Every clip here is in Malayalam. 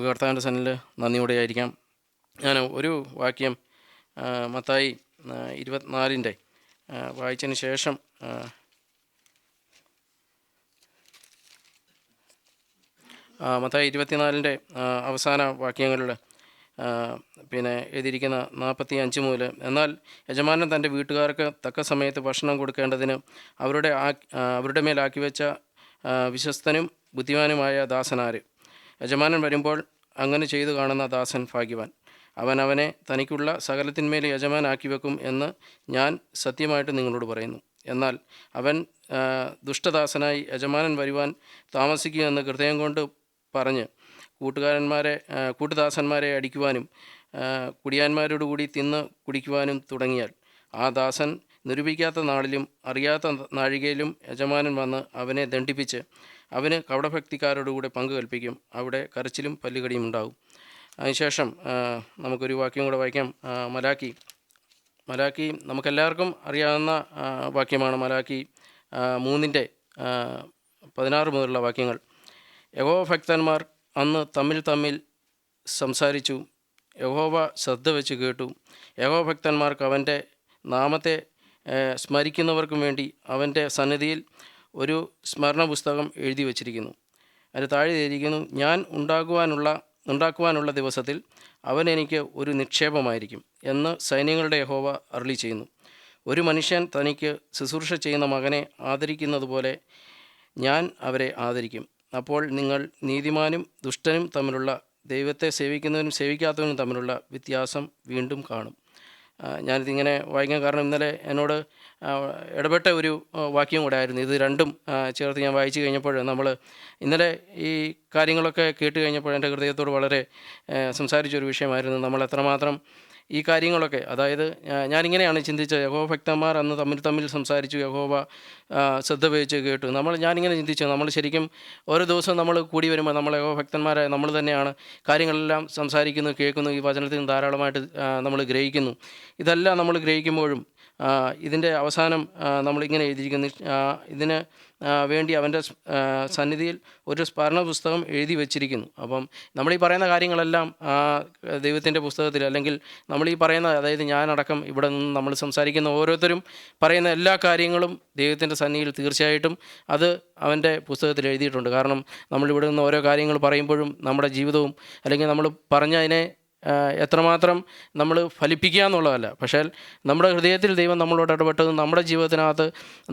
കർത്താവിൻ്റെ സന്നിധിയിൽ നന്ദിയോടെ ആയിരിക്കാം. ഞാൻ ഒരു വാക്യം മത്തായി 24 വായിച്ചതിന് ശേഷം മത്തായി 24 അവസാന വാക്യങ്ങളിൽ എഴുതിയിരിക്കുന്ന 45 മുതൽ, എന്നാൽ യജമാനൻ തൻ്റെ വീട്ടുകാർക്ക് തക്ക സമയത്ത് ഭക്ഷണം കൊടുക്കേണ്ടതിന് അവരുടെ മേലാക്കി വെച്ച വിശ്വസ്തനും ബുദ്ധിമാനുമായ ദാസനാര്. യജമാനൻ വരുമ്പോൾ അങ്ങനെ ചെയ്തു കാണുന്ന ദാസൻ ഭാഗ്യവാൻ. അവനെ തനിക്കുള്ള സകലത്തിന്മേൽ യജമാനാക്കി വെക്കും എന്ന് ഞാൻ സത്യമായിട്ട് നിങ്ങളോട് പറയുന്നു. എന്നാൽ അവൻ ദുഷ്ടദാസനായി യജമാനൻ വരുവാൻ താമസിക്കുമെന്ന് ഹൃദയം കൊണ്ട് പറഞ്ഞ് കൂട്ടുദാസന്മാരെ അടിക്കുവാനും കുടിയാന്മാരോടുകൂടി തിന്ന് കുടിക്കുവാനും തുടങ്ങിയാൽ ആ ദാസൻ നിരൂപിക്കാത്ത നാളിലും അറിയാത്ത നാഴികയിലും യജമാനൻ വന്ന് അവനെ ദണ്ഡിപ്പിച്ച് അവന് കപടഭക്തിക്കാരോടുകൂടെ പങ്കു കൽപ്പിക്കും. അവിടെ കരച്ചിലും പല്ലുകടിയും ഉണ്ടാകും. അതിനുശേഷം നമുക്കൊരു വാക്യം കൂടെ വായിക്കാം. മലാക്കി നമുക്കെല്ലാവർക്കും അറിയാവുന്ന വാക്യമാണ്. മലാക്കി 3:16 മുതലുള്ള വാക്യങ്ങൾ. യഹോവ ഭക്തന്മാർ അന്ന് തമ്മിൽ സംസാരിച്ചു. യഹോവ ശ്രദ്ധ വെച്ച് കേട്ടു. യഹോവ ഭക്തന്മാർക്ക് അവൻ്റെ നാമത്തെ സ്മരിക്കുന്നവർക്കും വേണ്ടി അവൻ്റെ സന്നിധിയിൽ ഒരു സ്മരണ പുസ്തകം എഴുതി വച്ചിരിക്കുന്നു. അതിന് താഴെ എഴുതിയിരിക്കുന്നു, ഞാൻ ഉണ്ടാക്കുവാനുള്ള ദിവസത്തിൽ അവൻ എനിക്ക് ഒരു നിക്ഷേപമായിരിക്കും എന്ന് സൈന്യങ്ങളുടെ യഹോവ അരുളി ചെയ്യുന്നു. ഒരു മനുഷ്യൻ തനിക്ക് ശുശ്രൂഷ ചെയ്യുന്ന മകനെ ആദരിക്കുന്നത് പോലെ ഞാൻ അവരെ ആദരിക്കും. അപ്പോൾ നിങ്ങൾ നീതിമാനും ദുഷ്ടനും തമ്മിലുള്ള, ദൈവത്തെ സേവിക്കുന്നവനും സേവിക്കാത്തവനും തമ്മിലുള്ള വ്യത്യാസം വീണ്ടും കാണും. ഞാനിതിങ്ങനെ വായിക്കാൻ കാരണം ഇന്നലെ എന്നോട് ഇടപെട്ട ഒരു വാക്യം കൂടെ ആയിരുന്നു. ഇത് രണ്ടും ചേർത്ത് ഞാൻ വായിച്ചു കഴിഞ്ഞപ്പോൾ ഇന്നലെ ഈ കാര്യങ്ങളൊക്കെ കേട്ട് കഴിഞ്ഞപ്പോൾ എൻ്റെ ഹൃദയത്തോട് വളരെ സംസാരിച്ചൊരു വിഷയമായിരുന്നു. നമ്മൾ എത്രമാത്രം ഈ കാര്യങ്ങളൊക്കെ, അതായത് ഞാനിങ്ങനെയാണ് ചിന്തിച്ചത്. യഹോവ ഭക്തന്മാർ അന്ന് തമ്മിൽ സംസാരിച്ചു, യഹോവ ശ്രദ്ധ വഹിച്ച് കേട്ടു. ഞാനിങ്ങനെ ചിന്തിച്ചു, നമ്മൾ ശരിക്കും ഓരോ ദിവസവും നമ്മൾ കൂടി വരുമ്പോൾ നമ്മൾ യഹോവ ഭക്തന്മാരെ നമ്മൾ തന്നെയാണ് കാര്യങ്ങളെല്ലാം സംസാരിക്കുന്നു, കേൾക്കുന്നു, ഈ വചനത്തിൽ നിന്ന് ധാരാളമായിട്ട് നമ്മൾ ഗ്രഹിക്കുന്നു. ഇതെല്ലാം നമ്മൾ ഗ്രഹിക്കുമ്പോഴും ഇതിൻ്റെ അവസാനം നമ്മളിങ്ങനെ എഴുതിയിരിക്കുന്നു, ഇതിന് വേണ്ടി അവൻ്റെ സന്നിധിയിൽ ഒരു സ്മരണ പുസ്തകം എഴുതി വച്ചിരിക്കുന്നു. അപ്പം നമ്മളീ പറയുന്ന കാര്യങ്ങളെല്ലാം ദൈവത്തിൻ്റെ പുസ്തകത്തിൽ, അല്ലെങ്കിൽ നമ്മളീ പറയുന്ന, അതായത് ഞാനടക്കം ഇവിടെ നിന്ന് നമ്മൾ സംസാരിക്കുന്ന ഓരോരുത്തരും പറയുന്ന എല്ലാ കാര്യങ്ങളും ദൈവത്തിൻ്റെ സന്നിധിയിൽ തീർച്ചയായിട്ടും അത് അവൻ്റെ പുസ്തകത്തിൽ എഴുതിയിട്ടുണ്ട്. കാരണം നമ്മളിവിടെ നിന്ന് ഓരോ കാര്യങ്ങൾ പറയുമ്പോഴും നമ്മുടെ ജീവിതവും, അല്ലെങ്കിൽ നമ്മൾ പറഞ്ഞതിനെ എത്രമാത്രം നമ്മൾ ഫലിപ്പിക്കുക എന്നുള്ളതല്ല, പക്ഷേ നമ്മുടെ ഹൃദയത്തിൽ ദൈവം നമ്മളോട് ഇടപെട്ടതും നമ്മുടെ ജീവിതത്തിനകത്ത്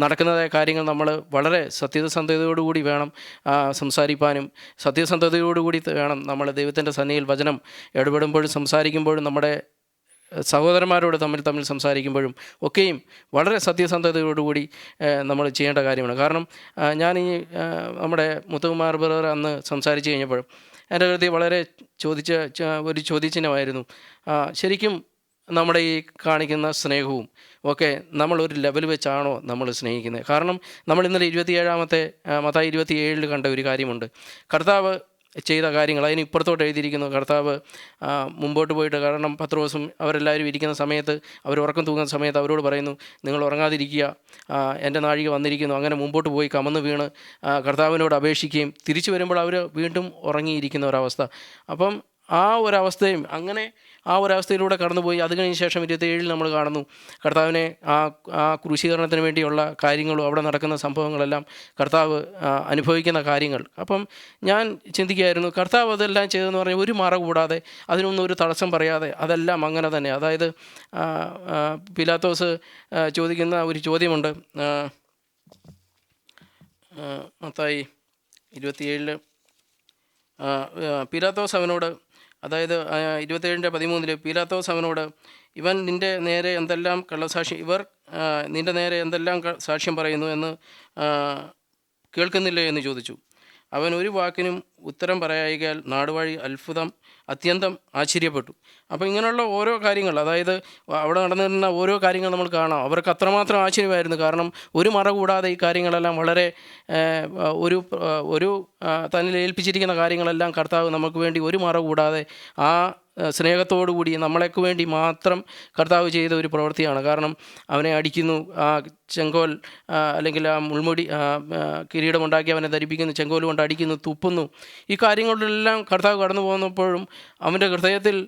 നടക്കുന്നതായ കാര്യങ്ങൾ നമ്മൾ വളരെ സത്യസന്ധതയോടുകൂടി വേണം സംസാരിപ്പാനും, സത്യസന്ധതയോടുകൂടി വേണം നമ്മൾ ദൈവത്തിൻ്റെ സന്നിധിയിൽ വചനം ഇടപെടുമ്പോഴും സംസാരിക്കുമ്പോഴും നമ്മുടെ സഹോദരന്മാരോട് തമ്മിൽ സംസാരിക്കുമ്പോഴും ഒക്കെയും വളരെ സത്യസന്ധതയോടുകൂടി നമ്മൾ ചെയ്യേണ്ട കാര്യമാണ്. കാരണം ഞാൻ നമ്മുടെ മുത്തുകുമാർ ബ്രദർ അന്ന് സംസാരിച്ച് കഴിഞ്ഞപ്പോൾ എൻ്റെ ഹൃദയം വളരെ ഒരു ചോദ്യചിഹ്നമായിരുന്നു. ശരിക്കും നമ്മുടെ ഈ കാണിക്കുന്ന സ്നേഹവും ഒക്കെ നമ്മളൊരു ലെവൽ വെച്ചാണോ നമ്മൾ സ്നേഹിക്കുന്നത്? കാരണം നമ്മൾ ഇന്നലെ 27 മത്തായി 27 കണ്ട ഒരു കാര്യമുണ്ട്. കർത്താവ് ചെയ്ത കാര്യങ്ങൾ, അതിന് ഇപ്പുറത്തോട്ട് എഴുതിയിരിക്കുന്നു. കർത്താവ് മുമ്പോട്ട് പോയിട്ട്, കാരണം പത്രോസും അവരെല്ലാവരും ഇരിക്കുന്ന സമയത്ത്, അവർ ഉറക്കം തൂങ്ങുന്ന സമയത്ത് അവരോട് പറയുന്നു, നിങ്ങൾ ഉറങ്ങാതിരിക്കുക, എൻ്റെ നാഴിക വന്നിരിക്കുന്നു. അങ്ങനെ മുമ്പോട്ട് പോയി കമന്ന് വീണ് കർത്താവിനോട് അപേക്ഷിക്കുകയും തിരിച്ചു വരുമ്പോൾ അവർ വീണ്ടും ഉറങ്ങിയിരിക്കുന്ന ഒരവസ്ഥ. അപ്പം ആ ഒരവസ്ഥയും, അങ്ങനെ ആ ഒരവസ്ഥയിലൂടെ കടന്നുപോയി. അത് കഴിഞ്ഞ ശേഷം 27 നമ്മൾ കാണുന്നു കർത്താവിനെ ആ ക്രൂശീകരണത്തിന് വേണ്ടിയുള്ള കാര്യങ്ങളും അവിടെ നടക്കുന്ന സംഭവങ്ങളെല്ലാം കർത്താവ് അനുഭവിക്കുന്ന കാര്യങ്ങൾ. അപ്പം ഞാൻ ചിന്തിക്കുകയായിരുന്നു, കർത്താവ് അതെല്ലാം ചെയ്തതെന്ന് പറഞ്ഞാൽ ഒരു മറ കൂടാതെ, അതിനൊന്നും ഒരു തടസ്സം പറയാതെ അതെല്ലാം അങ്ങനെ തന്നെ. അതായത് പിലാത്തോസ് ചോദിക്കുന്ന ഒരു ചോദ്യമുണ്ട്. മത്തായി 27 പിലാത്തോസ് അവനോട്, അതായത് 27:13 പീലാത്തോസ് അവനോട്, ഇവർ നിൻ്റെ നേരെ എന്തെല്ലാം സാക്ഷ്യം പറയുന്നു എന്ന് കേൾക്കുന്നില്ലേ എന്ന് ചോദിച്ചു. അവൻ ഒരു വാക്കിനും ഉത്തരം പറയായികയാൽ നാടുവാഴി അത്യന്തം ആശ്ചര്യപ്പെട്ടു. അപ്പോൾ ഇങ്ങനെയുള്ള ഓരോ കാര്യങ്ങൾ, അതായത് അവിടെ നടന്നിരുന്ന ഓരോ കാര്യങ്ങൾ നമ്മൾ കാണാം. അവർക്ക് അത്രമാത്രം ആശ്ചര്യമായിരുന്നു. കാരണം ഒരു മറ കൂടാതെ ഈ കാര്യങ്ങളെല്ലാം വളരെ തന്നിൽ ഏൽപ്പിച്ചിരിക്കുന്ന കാര്യങ്ങളെല്ലാം കർത്താവ് നമുക്ക് വേണ്ടി ഒരു മറ കൂടാതെ ആ സ്നേഹത്തോടുകൂടി നമ്മളെക്ക് വേണ്ടി മാത്രം കർത്താവ് ചെയ്ത ഒരു പ്രവൃത്തിയാണ്. കാരണം അവനെ അടിക്കുന്നു, ആ ചെങ്കോൽ അല്ലെങ്കിൽ ആ മുൾമുടി കിരീടമുണ്ടാക്കി അവനെ ധരിപ്പിക്കുന്നു, ചെങ്കോൽ കൊണ്ട് അടിക്കുന്നു, തുപ്പുന്നു. ഈ കാര്യങ്ങളിലെല്ലാം കർത്താവ് കടന്നു പോകുന്നപ്പോഴും അവൻ്റെ ഹൃദയത്തിൽ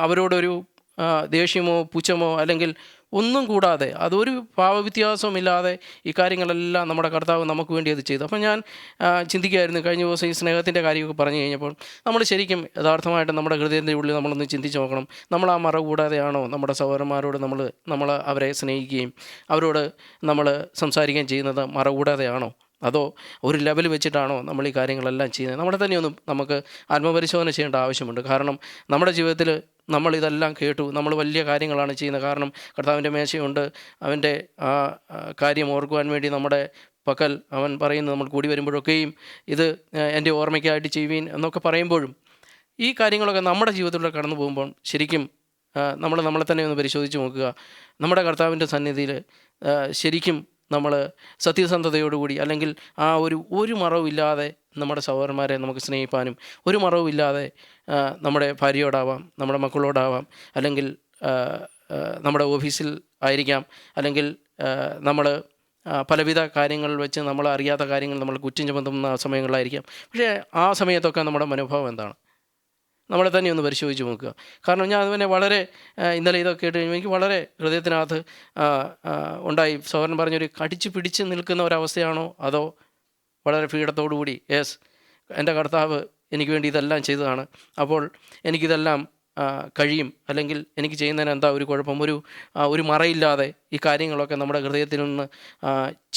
അവരോടൊരു ദേഷ്യമോ പുച്ഛമോ അല്ലെങ്കിൽ ഒന്നും കൂടാതെ, അതൊരു ഭാവവ്യത്യാസമില്ലാതെ ഈ കാര്യങ്ങളെല്ലാം നമ്മുടെ കർത്താവ് നമുക്ക് വേണ്ടി അത് ചെയ്തു. അപ്പം ഞാൻ ചിന്തിക്കുകയായിരുന്നു കഴിഞ്ഞ ദിവസം ഈ സ്നേഹത്തിൻ്റെ കാര്യമൊക്കെ പറഞ്ഞു കഴിഞ്ഞപ്പോൾ, നമ്മൾ ശരിക്കും യഥാർത്ഥമായിട്ട് നമ്മുടെ ഹൃദയത്തിൻ്റെ ഉള്ളിൽ നമ്മളൊന്ന് ചിന്തിച്ച് നോക്കണം. നമ്മൾ ആ മറ കൂടാതെയാണോ നമ്മുടെ സഹോദരന്മാരോട് നമ്മൾ അവരെ സ്നേഹിക്കുകയും അവരോട് നമ്മൾ സംസാരിക്കുകയും ചെയ്യുന്നത്? മറ കൂടാതെയാണോ? അതോ ഒരു ലെവൽ വെച്ചിട്ടാണോ നമ്മൾ ഈ കാര്യങ്ങളെല്ലാം ചെയ്യുന്നത്? നമ്മളെ തന്നെയൊന്നും നമുക്ക് ആത്മപരിശോധന ചെയ്യേണ്ട ആവശ്യമുണ്ട്. കാരണം നമ്മുടെ ജീവിതത്തിൽ നമ്മളിതെല്ലാം കേട്ടു, നമ്മൾ വലിയ കാര്യങ്ങളാണ് ചെയ്യുന്നത്. കാരണം കർത്താവിൻ്റെ മേശയുണ്ട്, അവൻ്റെ ആ കാര്യം ഓർക്കുവാൻ വേണ്ടി നമ്മുടെ പക്കൽ അവൻ പറയുന്നത് നമ്മൾ കൂടി വരുമ്പോഴൊക്കെയും ഇത് എൻ്റെ ഓർമ്മയ്ക്കായിട്ട് ചെയ്യുവീൻ എന്നൊക്കെ പറയുമ്പോഴും ഈ കാര്യങ്ങളൊക്കെ നമ്മുടെ ജീവിതത്തിലൂടെ കടന്നു പോകുമ്പോൾ ശരിക്കും നമ്മളെ തന്നെ ഒന്ന് പരിശോധിച്ച് നോക്കുക. നമ്മുടെ കർത്താവിൻ്റെ സന്നിധിയിൽ ശരിക്കും നമ്മൾ സത്യസന്ധതയോടുകൂടി അല്ലെങ്കിൽ ആ ഒരു മറവില്ലാതെ നമ്മുടെ സഹോദരന്മാരെ നമുക്ക് സ്നേഹിപ്പാനും, ഒരു മറവില്ലാതെ നമ്മുടെ ഭാര്യയോടാവാം, നമ്മുടെ മക്കളോടാവാം, അല്ലെങ്കിൽ നമ്മുടെ ഓഫീസിൽ ആയിരിക്കാം, അല്ലെങ്കിൽ നമ്മൾ പലവിധ കാര്യങ്ങൾ വെച്ച് നമ്മൾ അറിയാത്ത കാര്യങ്ങൾ നമ്മൾ കുറ്റം ചുമത്തുന്ന സമയങ്ങളിലായിരിക്കാം. പക്ഷേ ആ സമയത്തൊക്കെ നമ്മുടെ മനോഭാവം എന്താണ്? നമ്മളെ തന്നെ ഒന്ന് പരിശോധിച്ച് നോക്കുക. കാരണം ഞാൻ അതുപോലെ വളരെ ഇന്നലെ ഇതൊക്കെ കേട്ട് കഴിയുമ്പോൾ എനിക്ക് വളരെ ഹൃദയത്തിനകത്ത് ഉണ്ടായി. സഹോദരൻ പറഞ്ഞൊരു കടിച്ചു പിടിച്ച് നിൽക്കുന്ന ഒരവസ്ഥയാണോ, അതോ വളരെ പീഡത്തോടുകൂടി യെസ് എൻ്റെ കർത്താവ് എനിക്ക് വേണ്ടി ഇതെല്ലാം ചെയ്തതാണ്, അപ്പോൾ എനിക്കിതെല്ലാം കഴിയും, അല്ലെങ്കിൽ എനിക്ക് ചെയ്യുന്നതിന് എന്താ ഒരു കുഴപ്പം, ഒരു മറയില്ലാതെ ഈ കാര്യങ്ങളൊക്കെ നമ്മുടെ ഹൃദയത്തിൽ നിന്ന്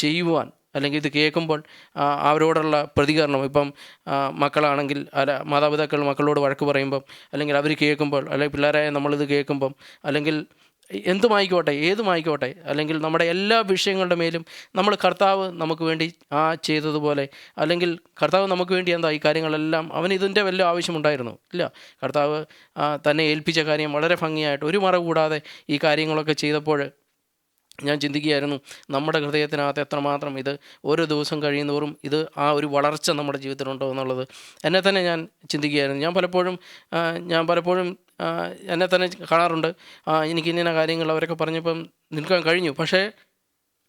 ചെയ്യുവാൻ, അല്ലെങ്കിൽ ഇത് കേൾക്കുമ്പോൾ അവരോടുള്ള പ്രതികരണം, ഇപ്പം മക്കളാണെങ്കിൽ മാതാപിതാക്കൾ മക്കളോട് വഴക്ക് പറയുമ്പം, അല്ലെങ്കിൽ അവർ കേൾക്കുമ്പോൾ, അല്ലെങ്കിൽ പിള്ളേരായ നമ്മളിത് കേൾക്കുമ്പം, അല്ലെങ്കിൽ ഏതുമായിക്കോട്ടെ, അല്ലെങ്കിൽ നമ്മുടെ എല്ലാ വിഷയങ്ങളുടെ മേലും നമ്മൾ കർത്താവ് നമുക്ക് വേണ്ടി ചെയ്തതുപോലെ, അല്ലെങ്കിൽ കർത്താവ് നമുക്ക് വേണ്ടി എന്താ ഈ കാര്യങ്ങളെല്ലാം അവന് ഇതിൻ്റെ വല്ല ആവശ്യമുണ്ടായിരുന്നു? ഇല്ല. കർത്താവ് തന്നെ ഏൽപ്പിച്ച കാര്യം വളരെ ഭംഗിയായിട്ട് ഒരു മറ കൂടാതെ ഈ കാര്യങ്ങളൊക്കെ ചെയ്തപ്പോൾ ഞാൻ ചിന്തിക്കുകയായിരുന്നു, നമ്മുടെ ഹൃദയത്തിനകത്ത് എത്രമാത്രം ഇത് ഓരോ ദിവസം കഴിയുന്നതോറും ഇത് ആ ഒരു വളർച്ച നമ്മുടെ ജീവിതത്തിലുണ്ടോ എന്നുള്ളത് എന്നെ തന്നെ ഞാൻ ചിന്തിക്കുകയായിരുന്നു. ഞാൻ പലപ്പോഴും എന്നെ തന്നെ കാണാറുണ്ട്. എനിക്ക് ഇന്ന കാര്യങ്ങൾ അവരൊക്കെ പറഞ്ഞപ്പം നിൽക്കാൻ കഴിഞ്ഞു, പക്ഷേ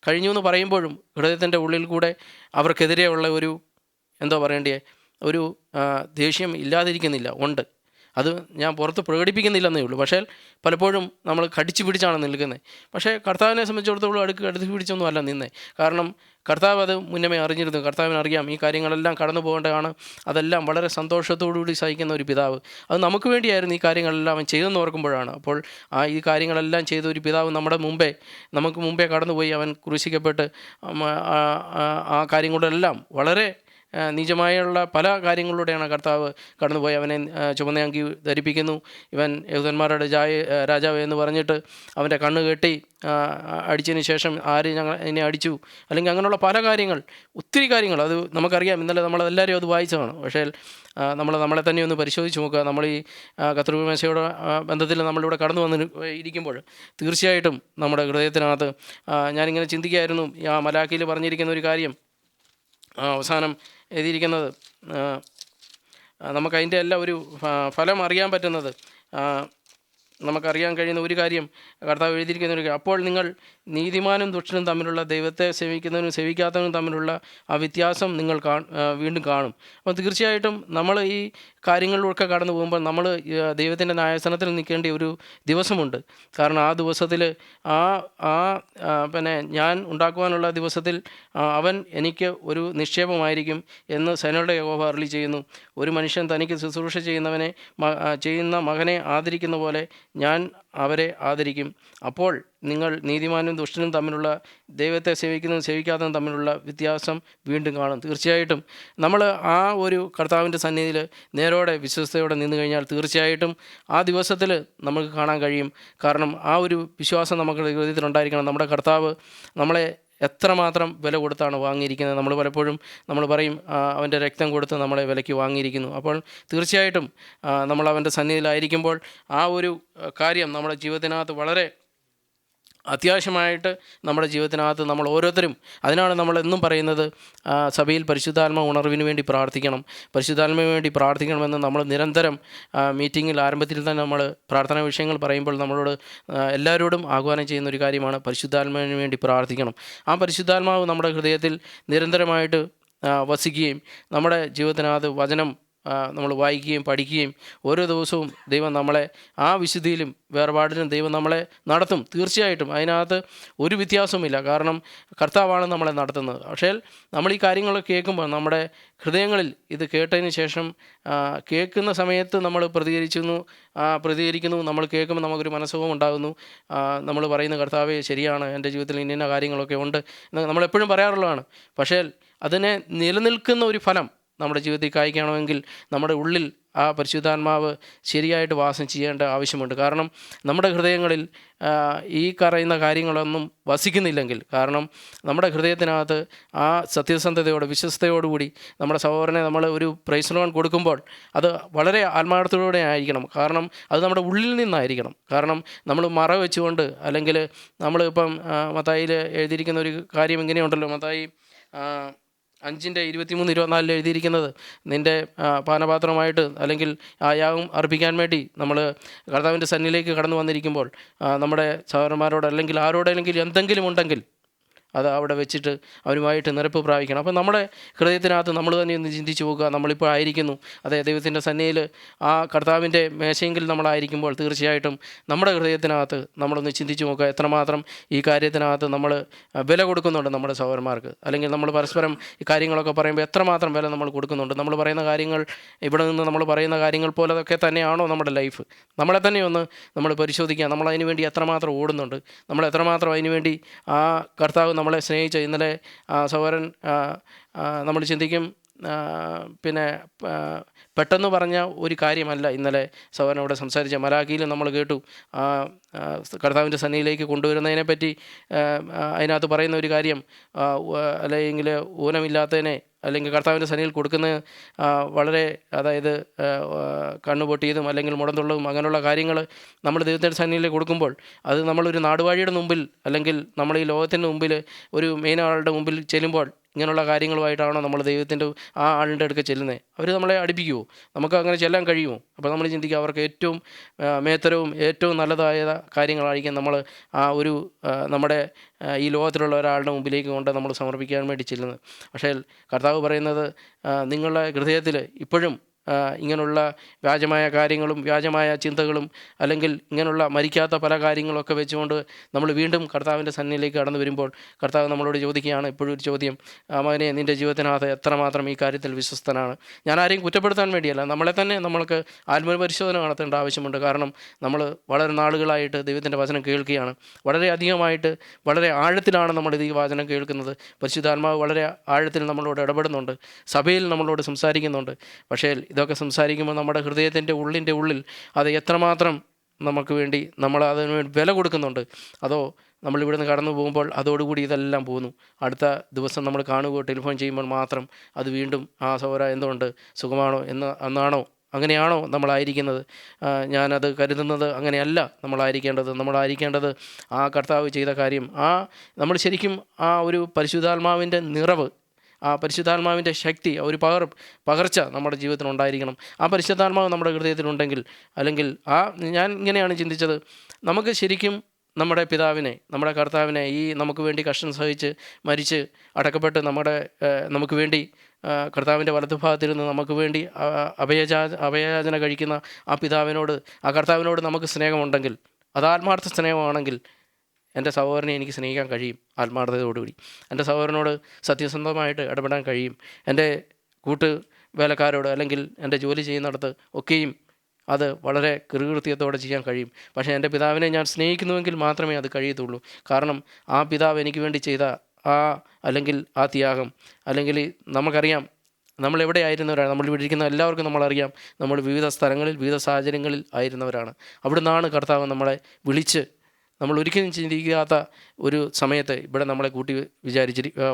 കഴിഞ്ഞു എന്ന് പറയുമ്പോഴും ഹൃദയത്തിൻ്റെ ഉള്ളിൽ കൂടെ അവർക്കെതിരെയുള്ള ഒരു ദേഷ്യം ഇല്ലാതിരിക്കുന്നില്ല, ഉണ്ട്. അത് ഞാൻ പുറത്ത് പ്രകടിപ്പിക്കുന്നില്ലെന്നേ ഉള്ളൂ. പക്ഷേ പലപ്പോഴും നമ്മൾ കടിച്ചു പിടിച്ചാണ് നിൽക്കുന്നത്. പക്ഷേ കർത്താവിനെ സംബന്ധിച്ചിടത്തോളം അടുത്ത് പിടിച്ചൊന്നും അല്ല നിന്നേ. കാരണം കർത്താവ് അത് മുന്നമേ അറിഞ്ഞിരുന്നു. കർത്താവിനറിയാം ഈ കാര്യങ്ങളെല്ലാം കടന്നു പോകേണ്ടതാണ്. അതെല്ലാം വളരെ സന്തോഷത്തോടുകൂടി സഹിക്കുന്ന ഒരു പിതാവ്, അത് നമുക്ക് വേണ്ടിയായിരുന്നു ഈ കാര്യങ്ങളെല്ലാം അവൻ ചെയ്തെന്ന് ഓർക്കുമ്പോഴാണ്. അപ്പോൾ ഈ കാര്യങ്ങളെല്ലാം ചെയ്ത ഒരു പിതാവ് നമുക്ക് മുമ്പേ കടന്നുപോയി, അവൻ ക്രൂശിക്കപ്പെട്ട് ആ കാര്യങ്ങളെല്ലാം വളരെ നീചമായുള്ള പല കാര്യങ്ങളിലൂടെയാണ് കർത്താവ് കടന്നുപോയി. അവനെ ചുവന്ന അങ്കി ധരിപ്പിക്കുന്നു, ഇവൻ യഹൂദന്മാരുടെ രാജാവ് എന്ന് പറഞ്ഞിട്ട് അവൻ്റെ കണ്ണ് കെട്ടി അടിച്ചതിന് ശേഷം എന്നെ അടിച്ചു, അല്ലെങ്കിൽ അങ്ങനെയുള്ള പല ഒത്തിരി കാര്യങ്ങൾ അത് നമുക്കറിയാം. ഇന്നലെ നമ്മളെല്ലാവരും അത് വായിച്ചതാണ്. പക്ഷേ നമ്മളെ തന്നെ ഒന്ന് പരിശോധിച്ച് നോക്കുക. നമ്മൾ ഈ കർത്തൃമേശയുടെ ബന്ധത്തിൽ നമ്മളിവിടെ കടന്നു ഇരിക്കുമ്പോൾ തീർച്ചയായിട്ടും നമ്മുടെ ഹൃദയത്തിനകത്ത് ഞാനിങ്ങനെ ചിന്തിക്കുകയായിരുന്നു, ആ മലാഖിയിൽ പറഞ്ഞിരിക്കുന്ന ഒരു കാര്യം അവസാനം എഴുതിയിരിക്കുന്നത്, നമുക്കതിൻ്റെ എല്ലാം ഒരു ഫലം അറിയാൻ പറ്റുന്നത്, നമുക്കറിയാൻ കഴിയുന്ന ഒരു കാര്യം കർത്താവ് എഴുതിയിരിക്കുന്ന അപ്പോൾ നിങ്ങൾ നീതിമാനും ദുഷ്ടനും തമ്മിലുള്ള, ദൈവത്തെ സേവിക്കുന്നവനും സേവിക്കാത്തവനും തമ്മിലുള്ള ആ വ്യത്യാസം നിങ്ങൾ വീണ്ടും കാണും. അപ്പോൾ തീർച്ചയായിട്ടും നമ്മൾ ഈ കാര്യങ്ങളിലൊക്കെ കടന്നു പോകുമ്പോൾ നമ്മൾ ദൈവത്തിൻ്റെ ന്യായാസനത്തിൽ നിൽക്കേണ്ട ഒരു ദിവസമുണ്ട്. കാരണം ആ ദിവസത്തിൽ പിന്നെ ഞാൻ ഉണ്ടാക്കുവാനുള്ള ദിവസത്തിൽ അവൻ എനിക്ക് ഒരു നിക്ഷേപമായിരിക്കും എന്ന് സൈന്യങ്ങളുടെ യഹോവ അരുളി ചെയ്യുന്നു. ഒരു മനുഷ്യൻ തനിക്ക് ശുശ്രൂഷ ചെയ്യുന്ന മകനെ ആദരിക്കുന്ന പോലെ ഞാൻ അവരെ ആദരിക്കും. അപ്പോൾ നിങ്ങൾ നീതിമാനും ദുഷ്ടനും തമ്മിലുള്ള, ദൈവത്തെ സേവിക്കുന്നതും സേവിക്കാത്തതും തമ്മിലുള്ള വ്യത്യാസം വീണ്ടും കാണും. തീർച്ചയായിട്ടും നമ്മൾ ആ ഒരു കർത്താവിൻ്റെ സന്നിധിയിൽ നേരോടെ വിശ്വസ്തയോടെ നിന്ന് കഴിഞ്ഞാൽ തീർച്ചയായിട്ടും ആ ദിവസത്തിൽ നമുക്ക് കാണാൻ കഴിയും. കാരണം ആ ഒരു വിശ്വാസം നമുക്ക് ഹൃദയത്തിലുണ്ടായിരിക്കണം. നമ്മുടെ കർത്താവ് നമ്മളെ എത്രമാത്രം വില കൊടുത്താണ് വാങ്ങിയിരിക്കുന്നത്. നമ്മൾ പലപ്പോഴും പറയും അവൻ്റെ രക്തം കൊടുത്ത് നമ്മളെ വിലയ്ക്ക് വാങ്ങിയിരിക്കുന്നു. അപ്പോൾ തീർച്ചയായിട്ടും നമ്മൾ അവൻ്റെ സന്നിധിയിലായിരിക്കുമ്പോൾ ആ ഒരു കാര്യം നമ്മുടെ ജീവിതത്തിനകത്ത് വളരെ അത്യാവശ്യമായിട്ട് നമ്മുടെ ജീവിതത്തിനകത്ത് നമ്മൾ ഓരോരുത്തരും, അതിനാണ് നമ്മൾ എന്നും പറയുന്നത്, സഭയിൽ പരിശുദ്ധാത്മ ഉണർവിന് വേണ്ടി പ്രാർത്ഥിക്കണം, പരിശുദ്ധാത്മന് വേണ്ടി പ്രാർത്ഥിക്കണമെന്ന് നമ്മൾ നിരന്തരം മീറ്റിങ്ങിൽ ആരംഭത്തിൽ തന്നെ നമ്മൾ പ്രാർത്ഥനാ വിഷയങ്ങൾ പറയുമ്പോൾ നമ്മളോട് എല്ലാവരോടും ആഹ്വാനം ചെയ്യുന്ന ഒരു കാര്യമാണ് പരിശുദ്ധാത്മാവിന് വേണ്ടി പ്രാർത്ഥിക്കണം. ആ പരിശുദ്ധാത്മാവ് നമ്മുടെ ഹൃദയത്തിൽ നിരന്തരമായിട്ട് വസിക്കുകയും നമ്മുടെ ജീവിതത്തിനകത്ത് വചനം നമ്മൾ വായിക്കുകയും പഠിക്കുകയും ഓരോ ദിവസവും ദൈവം നമ്മളെ ആ വിശുദ്ധിയിലും വേർപാടിലും ദൈവം നമ്മളെ നടത്തും. തീർച്ചയായിട്ടും അതിനകത്ത് ഒരു വ്യത്യാസവുമില്ല. കാരണം കർത്താവാണ് നമ്മളെ നടത്തുന്നത്. പക്ഷേ നമ്മൾ ഈ കാര്യങ്ങൾ കേൾക്കുമ്പോൾ നമ്മുടെ ഹൃദയങ്ങളിൽ ഇത് കേട്ടതിന് ശേഷം കേൾക്കുന്ന സമയത്ത് നമ്മൾ പ്രതികരിക്കുന്നു. നമ്മൾ കേൾക്കുമ്പോൾ നമുക്കൊരു മനസ്സുഖം ഉണ്ടാകുന്നു. നമ്മൾ പറയുന്ന കർത്താവേ ശരിയാണ്, എൻ്റെ ജീവിതത്തിൽ ഇന്ന കാര്യങ്ങളൊക്കെ ഉണ്ട് എന്ന് നമ്മളെപ്പോഴും പറയാറുള്ളതാണ്. പക്ഷേ അതിനെ നിലനിൽക്കുന്ന ഒരു ഫലം നമ്മുടെ ജീവിതത്തിൽ കായ്ക്കണമെങ്കിൽ നമ്മുടെ ഉള്ളിൽ ആ പരിശുദ്ധാത്മാവ് ശരിയായിട്ട് വാസം ചെയ്യേണ്ട ആവശ്യമുണ്ട്. കാരണം നമ്മുടെ ഹൃദയങ്ങളിൽ ഈ പറയുന്ന കാര്യങ്ങളൊന്നും വസിക്കുന്നില്ലെങ്കിൽ, കാരണം നമ്മുടെ ഹൃദയത്തിനകത്ത് ആ സത്യസന്ധതയോടെ വിശ്വസ്തയോടുകൂടി നമ്മുടെ സഹോദരനെ നമ്മൾ ഒരു പ്രൈസ് ലോൺ കൊടുക്കുമ്പോൾ അത് വളരെ ആത്മാർത്ഥതയോടെ ആയിരിക്കണം. കാരണം അത് നമ്മുടെ ഉള്ളിൽ നിന്നായിരിക്കണം. കാരണം നമ്മൾ മറ വെച്ചുകൊണ്ട്, അല്ലെങ്കിൽ നമ്മൾ ഇപ്പം മത്തായിയിൽ എഴുതിയിരിക്കുന്ന ഒരു കാര്യം ഇങ്ങനെയുണ്ടല്ലോ, മത്തായി 5:23-24 എഴുതിയിരിക്കുന്നത്, നിൻ്റെ പാനപാത്രമായിട്ട് അല്ലെങ്കിൽ ആ യാഗം അർപ്പിക്കാൻ വേണ്ടി നമ്മൾ കർത്താവിൻ്റെ സന്നിധിയിലേക്ക് കടന്നു വന്നിരിക്കുമ്പോൾ നമ്മുടെ സഹോദരന്മാരോട് അല്ലെങ്കിൽ ആരോടെങ്കിലും എന്തെങ്കിലും ഉണ്ടെങ്കിൽ അത് അവിടെ വെച്ചിട്ട് അവരുമായിട്ട് നിരപ്പ് പ്രാപിക്കണം. അപ്പോൾ നമ്മുടെ ഹൃദയത്തിനകത്ത് നമ്മൾ തന്നെ ഒന്ന് ചിന്തിച്ച് പോകുക, നമ്മളിപ്പോൾ ആയിരിക്കുന്നു അതേ ദൈവത്തിൻ്റെ സന്നിധിയിൽ ആ കർത്താവിൻ്റെ മേശയെങ്കിൽ നമ്മളായിരിക്കുമ്പോൾ തീർച്ചയായിട്ടും നമ്മുടെ ഹൃദയത്തിനകത്ത് നമ്മളൊന്ന് ചിന്തിച്ച് നോക്കുക, എത്രമാത്രം ഈ കാര്യത്തിനകത്ത് നമ്മൾ വില കൊടുക്കുന്നുണ്ട് നമ്മുടെ സഹോദരന്മാർക്ക്. അല്ലെങ്കിൽ നമ്മൾ പരസ്പരം ഈ കാര്യങ്ങളൊക്കെ പറയുമ്പോൾ എത്രമാത്രം വില നമ്മൾ കൊടുക്കുന്നുണ്ട്. നമ്മൾ പറയുന്ന കാര്യങ്ങൾ, ഇവിടെ നിന്ന് നമ്മൾ പറയുന്ന കാര്യങ്ങൾ പോലെ അതൊക്കെ തന്നെയാണോ നമ്മുടെ ലൈഫ്? നമ്മളെ തന്നെ ഒന്ന് നമ്മൾ പരിശോധിക്കുക. നമ്മളതിന് വേണ്ടി എത്രമാത്രം ഓടുന്നുണ്ട്, നമ്മൾ എത്രമാത്രം അതിന് വേണ്ടി ആ കർത്താവ് നമ്മളെ സ്നേഹിച്ച ഇന്നലെ സഹോദരൻ നമ്മൾ ചിന്തിക്കും, പിന്നെ പെട്ടെന്ന് പറഞ്ഞ ഒരു കാര്യമല്ല ഇന്നലെ സഹോദരനോട് സംസാരിച്ച മലാഖിയിൽ നമ്മൾ കേട്ടു. കർത്താവിൻ്റെ സന്നിധിയിലേക്ക് കൊണ്ടുവരുന്നതിനെപ്പറ്റി അതിനകത്ത് പറയുന്ന ഒരു കാര്യം, അല്ലെങ്കിൽ ഊനമില്ലാത്തതിനെ അല്ലെങ്കിൽ കർത്താവിൻ്റെ സന്നിധിയിൽ കൊടുക്കുന്ന വളരെ, അതായത് കണ്ണുപൊട്ടിയതും അല്ലെങ്കിൽ മുടന്തുള്ളതും അങ്ങനെയുള്ള കാര്യങ്ങൾ നമ്മൾ ദൈവത്തിൻ്റെ സന്നിധിയിൽ കൊടുക്കുമ്പോൾ അത് നമ്മളൊരു നാടുവാഴിയുടെ മുമ്പിൽ അല്ലെങ്കിൽ നമ്മൾ ഈ ലോകത്തിൻ്റെ മുമ്പിൽ ഒരു മെയിൻ ആളുടെ മുമ്പിൽ ചെല്ലുമ്പോൾ ഇങ്ങനെയുള്ള കാര്യങ്ങളുമായിട്ടാണോ നമ്മൾ ദൈവത്തിൻ്റെ ആ ആളിൻ്റെ അടുക്ക ചെല്ലുന്നത്? അവർ നമ്മളെ അടുപ്പിക്കുമോ? നമുക്ക് അങ്ങനെ ചെല്ലാൻ കഴിയുമോ? അപ്പോൾ നമ്മൾ ചിന്തിക്കുക, അവർക്ക് ഏറ്റവും മേത്തരവും ഏറ്റവും നല്ലതായ കാര്യങ്ങളായിരിക്കും നമ്മൾ ആ ഒരു നമ്മുടെ ഈ ലോകത്തിലുള്ള ഒരാളുടെ മുമ്പിലേക്ക് കൊണ്ട് നമ്മൾ സമർപ്പിക്കാൻ വേണ്ടി ചെല്ലുന്നത്. പക്ഷേ കർത്താവ് പറയുന്നത്, നിങ്ങളുടെ ഹൃദയത്തിൽ ഇപ്പോഴും ഇങ്ങനെയുള്ള വ്യാജമായ കാര്യങ്ങളും വ്യാജമായ ചിന്തകളും അല്ലെങ്കിൽ ഇങ്ങനെയുള്ള മരിക്കാത്ത പല കാര്യങ്ങളൊക്കെ വെച്ചുകൊണ്ട് നമ്മൾ വീണ്ടും കർത്താവിൻ്റെ സന്നിധിയിലേക്ക് കടന്നു വരുമ്പോൾ കർത്താവ് നമ്മളോട് ചോദിക്കുകയാണ് ഇപ്പോഴും ഒരു ചോദ്യം, മകനെ നിൻ്റെ ജീവിതത്തിനകത്ത് എത്രമാത്രം ഈ കാര്യത്തിൽ വിശ്വസ്തനാണ്? ഞാൻ ആരെയും കുറ്റപ്പെടുത്താൻ വേണ്ടിയല്ല, നമ്മളെ തന്നെ നമ്മൾക്ക് ആത്മപരിശോധന നടത്തേണ്ട ആവശ്യമുണ്ട്. കാരണം നമ്മൾ വളരെ നാളുകളായിട്ട് ദൈവത്തിൻ്റെ വചനം കേൾക്കുകയാണ്, വളരെ അധികമായിട്ട് വളരെ ആഴത്തിലാണ് നമ്മളിത് ഈ വചനം കേൾക്കുന്നത്. പരിശുദ്ധാത്മാവ് വളരെ ആഴത്തിൽ നമ്മളോട് ഇടപെടുന്നുണ്ട്, സഭയിൽ നമ്മളോട് സംസാരിക്കുന്നുണ്ട്. പക്ഷേ ഇതൊക്കെ സംസാരിക്കുമ്പോൾ നമ്മുടെ ഹൃദയത്തിൻ്റെ ഉള്ളിൽ അത് എത്രമാത്രം നമുക്ക് വേണ്ടി നമ്മൾ അതിന് വേണ്ടി വില കൊടുക്കുന്നുണ്ട്? അതോ നമ്മളിവിടുന്ന് കടന്നു പോകുമ്പോൾ അതോടുകൂടി ഇതെല്ലാം പോകുന്നു, അടുത്ത ദിവസം നമ്മൾ കാണുകയോ ടെലിഫോൺ ചെയ്യുമ്പോൾ മാത്രം അത് വീണ്ടും ആ സഹോദര എന്തുകൊണ്ട് സുഖമാണോ എന്നാണോ, അങ്ങനെയാണോ നമ്മളായിരിക്കുന്നത്? ഞാനത് കരുതുന്നത് അങ്ങനെയല്ല നമ്മളായിരിക്കേണ്ടത്. നമ്മളായിരിക്കേണ്ടത് ആ കർത്താവ് ചെയ്ത കാര്യം, നമ്മൾ ശരിക്കും ആ ഒരു പരിശുദ്ധാത്മാവിൻ്റെ നിറവ്, ആ പരിശുദ്ധാത്മാവിൻ്റെ ശക്തി, ഒരു പകർച്ച നമ്മുടെ ജീവിതത്തിൽ ഉണ്ടായിരിക്കണം. ആ പരിശുദ്ധാത്മാവ് നമ്മുടെ ഹൃദയത്തിലുണ്ടെങ്കിൽ, അല്ലെങ്കിൽ ഞാൻ ഇങ്ങനെയാണ് ചിന്തിച്ചത്, നമുക്ക് ശരിക്കും നമ്മുടെ പിതാവിനെ, നമ്മുടെ കർത്താവിനെ, ഈ നമുക്ക് വേണ്ടി കഷ്ടം സഹിച്ച് മരിച്ച് അടക്കപ്പെട്ട് നമുക്ക് വേണ്ടി കർത്താവിൻ്റെ വലതുഭാഗത്തിരുന്ന് നമുക്ക് വേണ്ടി അഭയയാചന കഴിക്കുന്ന ആ പിതാവിനോട്, ആ കർത്താവിനോട് നമുക്ക് സ്നേഹമുണ്ടെങ്കിൽ, അത് ആത്മാർത്ഥ സ്നേഹമാണെങ്കിൽ എൻ്റെ സഹോദരനെ എനിക്ക് സ്നേഹിക്കാൻ കഴിയും ആത്മാർത്ഥതയോടുകൂടി. എൻ്റെ സഹോദരനോട് സത്യസന്ധമായിട്ട് ഇടപെടാൻ കഴിയും. എൻ്റെ വേലക്കാരോട് അല്ലെങ്കിൽ എൻ്റെ ജോലി ചെയ്യുന്നിടത്ത് ഒക്കെയും അത് വളരെ കൃത്യത്തോടെ ചെയ്യാൻ കഴിയും. പക്ഷേ എൻ്റെ പിതാവിനെ ഞാൻ സ്നേഹിക്കുന്നുവെങ്കിൽ മാത്രമേ അത് കഴിയത്തുള്ളൂ. കാരണം ആ പിതാവ് എനിക്ക് വേണ്ടി ചെയ്ത അല്ലെങ്കിൽ ആ ത്യാഗം, അല്ലെങ്കിൽ നമുക്കറിയാം നമ്മളെവിടെ ആയിരുന്നവരാണ്, നമ്മളിവിടെ ഇരിക്കുന്ന എല്ലാവർക്കും നമ്മളറിയാം, നമ്മൾ വിവിധ സ്ഥലങ്ങളിൽ വിവിധ സാഹചര്യങ്ങളിൽ ആയിരുന്നവരാണ്. അവിടെ നിന്നാണ് കർത്താവ് നമ്മളെ വിളിച്ച് നമ്മൾ ഒരിക്കലും ചിന്തിക്കാത്ത ഒരു സമയത്ത് ഇവിടെ നമ്മളെ കൂട്ടി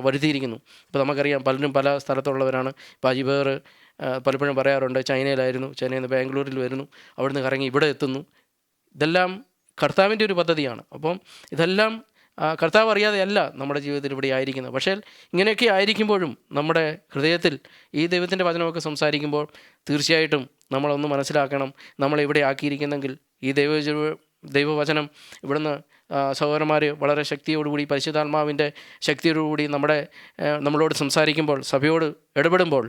വരുത്തിയിരിക്കുന്നു. ഇപ്പോൾ നമുക്കറിയാം പലരും പല സ്ഥലത്തുള്ളവരാണ്. ഇപ്പോൾ അജിബേർ പലപ്പോഴും പറയാറുണ്ട് ചൈനയിലായിരുന്നു, ചൈനയിൽ നിന്ന് ബാംഗ്ലൂരിൽ വരുന്നു, അവിടുന്ന് കറങ്ങി ഇവിടെ എത്തുന്നു. ഇതെല്ലാം കർത്താവിൻ്റെ ഒരു പദ്ധതിയാണ്. അപ്പം ഇതെല്ലാം കർത്താവ് അറിയാതെയല്ല നമ്മുടെ ജീവിതത്തിൽ ഇവിടെ ആയിരിക്കുന്നത്. പക്ഷേ ഇങ്ങനെയൊക്കെ ആയിരിക്കുമ്പോഴും നമ്മുടെ ഹൃദയത്തിൽ ഈ ദൈവത്തിൻ്റെ വചനമൊക്കെ സംസാരിക്കുമ്പോൾ തീർച്ചയായിട്ടും നമ്മളൊന്ന് മനസ്സിലാക്കണം, നമ്മളിവിടെ ആക്കിയിരിക്കുന്നെങ്കിൽ ഈ ദൈവവചനം ഇവിടുന്ന് സഹോദരന്മാർ വളരെ ശക്തിയോടുകൂടി പരിശുദ്ധാത്മാവിൻ്റെ ശക്തിയോടുകൂടി നമ്മളോട് സംസാരിക്കുമ്പോൾ, സഭയോട് ഇടപെടുമ്പോൾ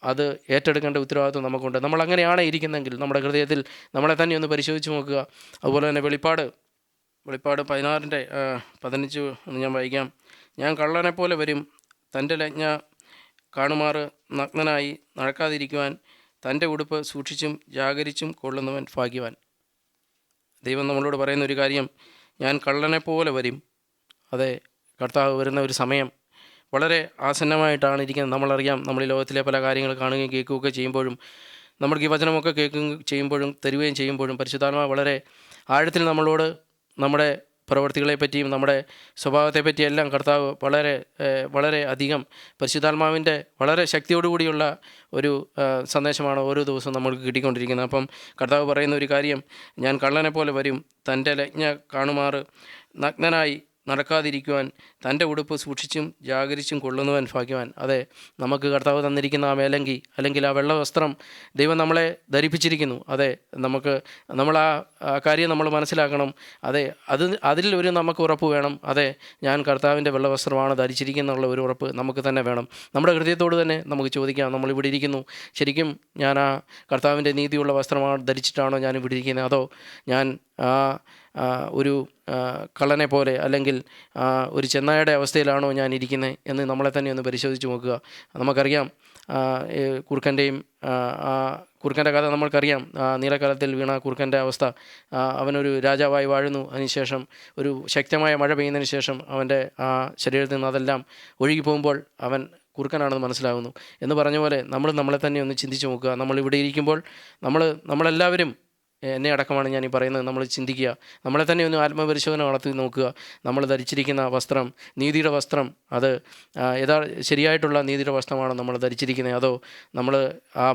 അത് ഏറ്റെടുക്കേണ്ട ഉത്തരവാദിത്വം നമുക്കുണ്ട്. നമ്മൾ അങ്ങനെയാണ് ഇരിക്കുന്നെങ്കിൽ നമ്മുടെ ഹൃദയത്തിൽ നമ്മളെ തന്നെ ഒന്ന് പരിശോധിച്ച് നോക്കുക. അതുപോലെ തന്നെ വെളിപ്പാട് 16:15 ഒന്ന് ഞാൻ വായിക്കാം. ഞാൻ കള്ളനെ പോലെ വരും, തൻ്റെ ലജ്ഞ കാണുമാറ് നഗ്നനായി നടക്കാതിരിക്കുവാൻ തൻ്റെ ഉടുപ്പ് സൂക്ഷിച്ചും ജാഗരിച്ചും കൊള്ളുന്നവൻ ഭാഗ്യവാൻ. ദൈവം നമ്മളോട് പറയുന്ന ഒരു കാര്യം, ഞാൻ കള്ളനെ പോലെ വരും. അതെ, കർത്താവ് വരുന്ന ഒരു സമയം വളരെ ആസന്നമായിട്ടാണ് ഇരിക്കുന്നത്. നമ്മളറിയാം, നമ്മൾ ഈ ലോകത്തിലെ പല കാര്യങ്ങൾ കാണുകയും കേൾക്കുകയൊക്കെ ചെയ്യുമ്പോഴും, നമ്മൾക്ക് ഈ വചനമൊക്കെ കേൾക്കുകയും ചെയ്യുമ്പോഴും തരുകയും ചെയ്യുമ്പോഴും പരിശുദ്ധാത്മാവ് വളരെ ആഴത്തിൽ നമ്മളോട് നമ്മുടെ പ്രവൃത്തികളെപ്പറ്റിയും നമ്മുടെ സ്വഭാവത്തെപ്പറ്റിയെല്ലാം കർത്താവ് വളരെ അധികം പരിശുദ്ധാത്മാവിൻ്റെ വളരെ ശക്തിയോടുകൂടിയുള്ള ഒരു സന്ദേശമാണ് ഓരോ ദിവസവും നമ്മൾക്ക് കിട്ടിക്കൊണ്ടിരിക്കുന്നത്. അപ്പം കർത്താവ് പറയുന്ന ഒരു കാര്യം, ഞാൻ കള്ളനെ പോലെ വരും, തൻ്റെ ലജ്ഞ കാണുമാറ് നഗ്നനായി നടക്കാതിരിക്കുവാൻ തൻ്റെ ഉടുപ്പ് സൂക്ഷിച്ചും ജാഗരിച്ചും കൊള്ളുന്നവൻ ഭാഗ്യവാൻ. അതെ, നമുക്ക് കർത്താവ് തന്നിരിക്കുന്ന ആ മേലങ്കി അല്ലെങ്കിൽ ആ വെള്ള വസ്ത്രം ദൈവം നമ്മളെ ധരിപ്പിച്ചിരിക്കുന്നു. അതെ, നമ്മൾ ആ കാര്യം നമ്മൾ മനസ്സിലാക്കണം. അതെ, അതിൽ ഒരു നമുക്ക് ഉറപ്പ് വേണം. അതെ, ഞാൻ കർത്താവിൻ്റെ വെള്ള വസ്ത്രമാണ് ധരിച്ചിരിക്കുന്നുള്ള ഒരു ഉറപ്പ് നമുക്ക് തന്നെ വേണം. നമ്മുടെ ഹൃദയത്തോട് തന്നെ നമുക്ക് ചോദിക്കാം, നമ്മളിവിടെ ഇരിക്കുന്നു, ശരിക്കും ഞാൻ ആ കർത്താവിൻ്റെ നീതിയുള്ള വസ്ത്രമാണ് ധരിച്ചിട്ടാണോ ഞാൻ ഇവിടെ ഇരിക്കുന്നത്, അതോ ഞാൻ ഒരു കള്ളനെ പോലെ അല്ലെങ്കിൽ ഒരു ചെന്നായയുടെ അവസ്ഥയിലാണോ ഞാൻ ഇരിക്കുന്നത് എന്ന് നമ്മളെ തന്നെ ഒന്ന് പരിശോധിച്ച് നോക്കുക. നമുക്കറിയാം, കുറുക്കൻ്റെ കഥ നമ്മൾക്കറിയാം. നീലക്കാലത്തിൽ വീണ കുറുക്കൻ്റെ അവസ്ഥ, അവനൊരു രാജാവായി വാഴുന്നു. അതിനുശേഷം ഒരു ശക്തമായ മഴ പെയ്യുന്നതിന് ശേഷം അവൻ്റെ ശരീരത്തിൽ നിന്ന് അതെല്ലാം ഒഴുകി പോകുമ്പോൾ അവൻ കുറുക്കനാണെന്ന് മനസ്സിലാകുന്നു. എന്ന് പറഞ്ഞ പോലെ നമ്മളെ തന്നെ ഒന്ന് ചിന്തിച്ച് നോക്കുക. നമ്മളിവിടെ ഇരിക്കുമ്പോൾ നമ്മളെല്ലാവരും, എന്നെ അടക്കമാണ് ഞാൻ ഈ പറയുന്നത്, നമ്മൾ ചിന്തിക്കുക, നമ്മളെ തന്നെ ഒന്ന് ആത്മപരിശോധന നടത്തി നോക്കുക. നമ്മൾ ധരിച്ചിരിക്കുന്ന വസ്ത്രം നീതിയുടെ വസ്ത്രം, അത് ശരിയായിട്ടുള്ള നീതിയുടെ വസ്ത്രമാണ് നമ്മൾ ധരിച്ചിരിക്കുന്നത്, അതോ നമ്മൾ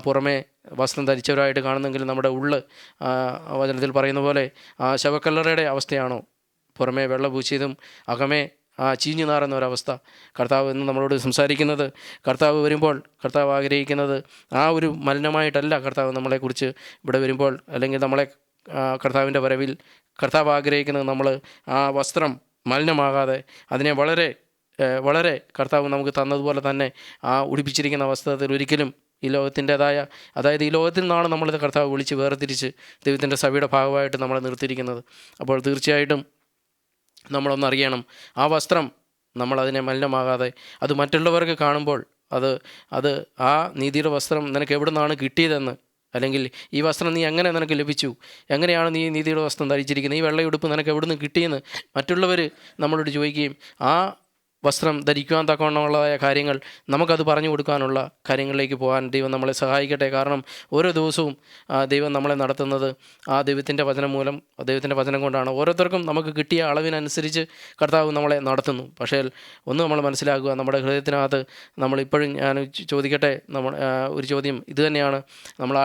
പുറമേ വസ്ത്രം ധരിച്ചവരായിട്ട് കാണുന്നെങ്കിൽ നമ്മുടെ ഉള്ള് വചനത്തിൽ പറയുന്ന പോലെ ശവക്കല്ലറയുടെ അവസ്ഥയാണോ? പുറമേ വെള്ള പൂശിയതും അകമേ ചീഞ്ഞു നാറുന്ന ഒരവസ്ഥ. കർത്താവ് എന്ന് നമ്മളോട് സംസാരിക്കുന്നത്, കർത്താവ് വരുമ്പോൾ കർത്താവ് ആഗ്രഹിക്കുന്നത് ഒരു മലിനമായിട്ടല്ല കർത്താവ് നമ്മളെക്കുറിച്ച് ഇവിടെ വരുമ്പോൾ, അല്ലെങ്കിൽ നമ്മളെ കർത്താവിൻ്റെ വരവിൽ കർത്താവ് ആഗ്രഹിക്കുന്നത് നമ്മൾ ആ വസ്ത്രം മലിനമാകാതെ അതിനെ വളരെ കർത്താവ് നമുക്ക് തന്നതുപോലെ തന്നെ ഉടുപ്പിച്ചിരിക്കുന്ന വസ്ത്രത്തിൽ ഒരിക്കലും ഈ ലോകത്തിൻ്റെതായ, അതായത് ഈ ലോകത്തിൽ നിന്നാണ് നമ്മളിത് കർത്താവ് വിളിച്ച് വേർതിരിച്ച് ദൈവത്തിൻ്റെ സഭയുടെ ഭാഗമായിട്ട് നമ്മളെ നിർത്തിയിരിക്കുന്നത്. അപ്പോൾ തീർച്ചയായിട്ടും നമ്മളൊന്നറിയണം, ആ വസ്ത്രം നമ്മളതിനെ മലിനമാകാതെ അത് മറ്റുള്ളവർക്ക് കാണുമ്പോൾ അത് ആ നീതിയുടെ വസ്ത്രം നിനക്ക് എവിടെ നിന്നാണ് കിട്ടിയതെന്ന്, അല്ലെങ്കിൽ ഈ വസ്ത്രം നീ എങ്ങനെ നിനക്ക് ലഭിച്ചു, എങ്ങനെയാണ് നീ നീതിയുടെ വസ്ത്രം ധരിച്ചിരിക്കുന്നത്, ഈ വെള്ളയുടുപ്പ് നിനക്ക് എവിടെ നിന്ന് കിട്ടിയെന്ന് മറ്റുള്ളവർ നമ്മളോട് ചോദിക്കുകയും ആ വസ്ത്രം ധരിക്കുവാൻ തക്കവണ്ണമുള്ളതായ കാര്യങ്ങൾ നമുക്കത് പറഞ്ഞു കൊടുക്കാനുള്ള കാര്യങ്ങളിലേക്ക് പോകാൻ ദൈവം നമ്മളെ സഹായിക്കട്ടെ. കാരണം ഓരോ ദിവസവും ദൈവം നമ്മളെ നടത്തുന്നത് ദൈവത്തിൻ്റെ വചനം മൂലം, ദൈവത്തിൻ്റെ വചനം കൊണ്ടാണ്. ഓരോരുത്തർക്കും നമുക്ക് കിട്ടിയ അളവിനനുസരിച്ച് കർത്താവ് നമ്മളെ നടത്തുന്നു. പക്ഷേ ഒന്ന് നമ്മൾ മനസ്സിലാക്കുക, നമ്മുടെ ഹൃദയത്തിനകത്ത് നമ്മളിപ്പോഴും, ഞാൻ ചോദിക്കട്ടെ, ഒരു ചോദ്യം ഇത് തന്നെയാണ്, നമ്മൾ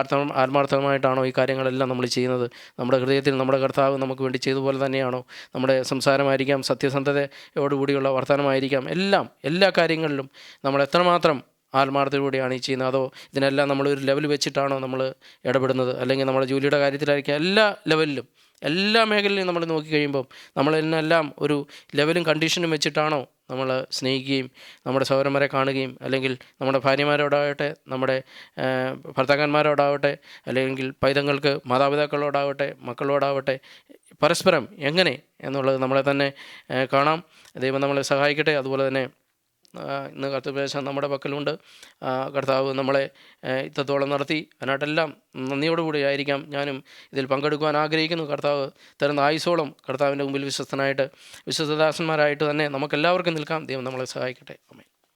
ആത്മാർത്ഥമായിട്ടാണോ ഈ കാര്യങ്ങളെല്ലാം നമ്മൾ ചെയ്യുന്നത്? നമ്മുടെ ഹൃദയത്തിൽ നമ്മുടെ കർത്താവ് നമുക്ക് വേണ്ടി ചെയ്തതുപോലെ തന്നെയാണോ? നമ്മുടെ സംസാരമായിരിക്കാം, സത്യസന്ധതയോടുകൂടിയുള്ള വർത്തമാനമായിരിക്കാം, എല്ലാ കാര്യങ്ങളിലും നമ്മൾ എത്രമാത്രം ആത്മാർത്ഥതയോടെയാണ് ഈ ചെയ്യുന്നത്, അതോ ഇതിനെല്ലാം നമ്മളൊരു ലെവൽ വെച്ചിട്ടാണോ നമ്മൾ ഇടപെടുന്നത്? അല്ലെങ്കിൽ നമ്മുടെ ജോലിയുടെ കാര്യത്തിലായിരിക്കാം, എല്ലാ ലെവലിലും എല്ലാ മേഖലയിലും നമ്മൾ നോക്കിക്കഴിയുമ്പം നമ്മളെല്ലാം ഒരു ലെവലും കണ്ടീഷനും വെച്ചിട്ടാണോ നമ്മൾ സ്നേഹിക്കുകയും നമ്മുടെ സഹോദരന്മാരെ കാണുകയും, അല്ലെങ്കിൽ നമ്മുടെ ഭാര്യമാരോടാവട്ടെ, നമ്മുടെ ഭർത്താക്കന്മാരോടാവട്ടെ, അല്ലെങ്കിൽ പൈതങ്ങൾക്ക് മാതാപിതാക്കളോടാവട്ടെ, മക്കളോടാവട്ടെ, പരസ്പരം എങ്ങനെ എന്നുള്ളത് നമ്മളെ തന്നെ കാണാം. ദൈവം നമ്മളെ സഹായിക്കട്ടെ. അതുപോലെ തന്നെ ഇന്ന് കർത്തൃപ്രദേശം നമ്മുടെ പക്കലുണ്ട്. കർത്താവ് നമ്മളെ ഇത്രത്തോളം നടത്തി, അതിനായിട്ടെല്ലാം നന്ദിയോടുകൂടി ആയിരിക്കാം ഞാനും ഇതിൽ പങ്കെടുക്കുവാൻ ആഗ്രഹിക്കുന്നു. കർത്താവ് തരുന്ന ആയുസോളം കർത്താവിൻ്റെ മുമ്പിൽ വിശ്വസ്തനായിട്ട്, വിശ്വസ്തദാസന്മാരായിട്ട് തന്നെ നമുക്കെല്ലാവർക്കും നിൽക്കാം. ദൈവം നമ്മളെ സഹായിക്കട്ടെ. ആമേൻ.